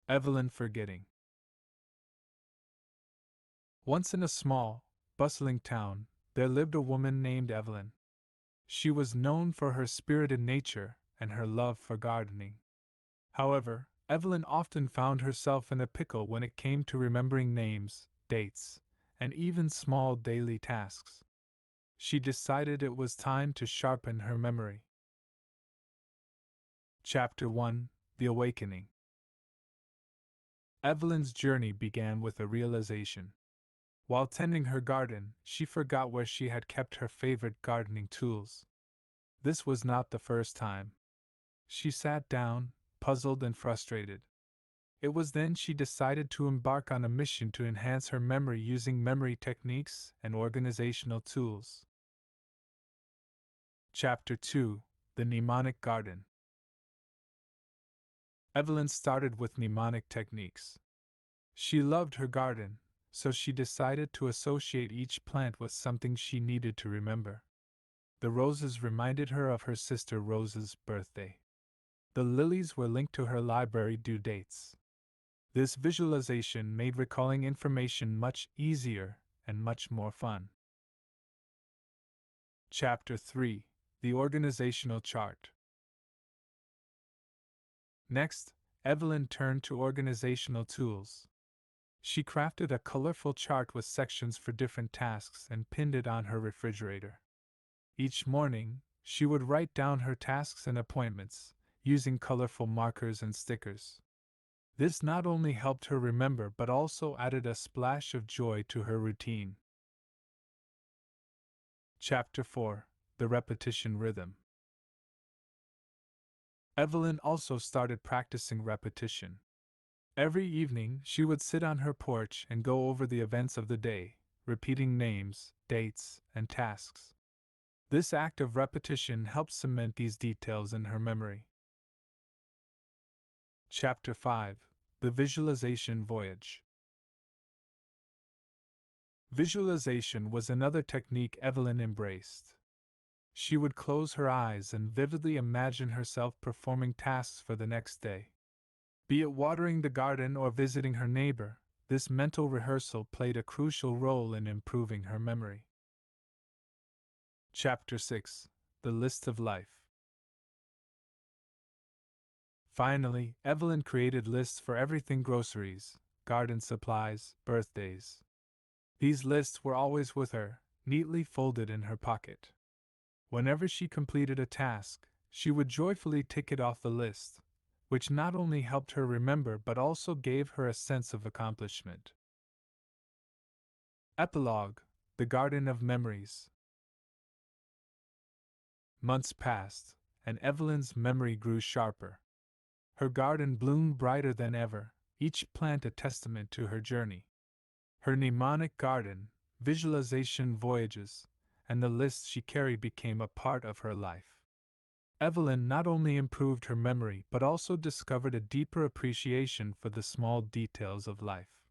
Evelyn forgetting. Once in a small, bustling town, there lived a woman named Evelyn. She was known for her spirited nature and her love for gardening. However, Evelyn often found herself in a pickle when it came to remembering names, dates, and even small daily tasks. She decided it was time to sharpen her memory. Chapter 1: The Awakening. Evelyn's journey began with a realization. While tending her garden, she forgot where she had kept her favorite gardening tools. This was not the first time. She sat down, puzzled and frustrated. It was then she decided to embark on a mission to enhance her memory using memory techniques and organizational tools. Chapter 2: The Mnemonic Garden. Evelyn started with mnemonic techniques. She loved her garden, so she decided to associate each plant with something she needed to remember. The roses reminded her of her sister Rose's birthday. The lilies were linked to her library due dates. This visualization made recalling information much easier and much more fun. Chapter 3: The Organizational Chart. Next, Evelyn turned to organizational tools. She crafted a colorful chart with sections for different tasks and pinned it on her refrigerator. Each morning, she would write down her tasks and appointments, using colorful markers and stickers. This not only helped her remember but also added a splash of joy to her routine. Chapter 4: The Repetition Rhythm. Evelyn also started practicing repetition. Every evening, she would sit on her porch and go over the events of the day, repeating names, dates, and tasks. This act of repetition helped cement these details in her memory. Chapter 5: The Visualization Voyage. Visualization was another technique Evelyn embraced. She would close her eyes and vividly imagine herself performing tasks for the next day. Be it watering the garden or visiting her neighbor, this mental rehearsal played a crucial role in improving her memory. Chapter 6: The List of Life. Finally, Evelyn created lists for everything: groceries, garden supplies, birthdays. These lists were always with her, neatly folded in her pocket. Whenever she completed a task, she would joyfully tick it off the list, which not only helped her remember but also gave her a sense of accomplishment. Epilogue: The Garden of Memories. Months passed, and Evelyn's memory grew sharper. Her garden bloomed brighter than ever, each plant a testament to her journey. Her mnemonic garden, visualization voyages, and the lists she carried became a part of her life. Evelyn not only improved her memory but also discovered a deeper appreciation for the small details of life.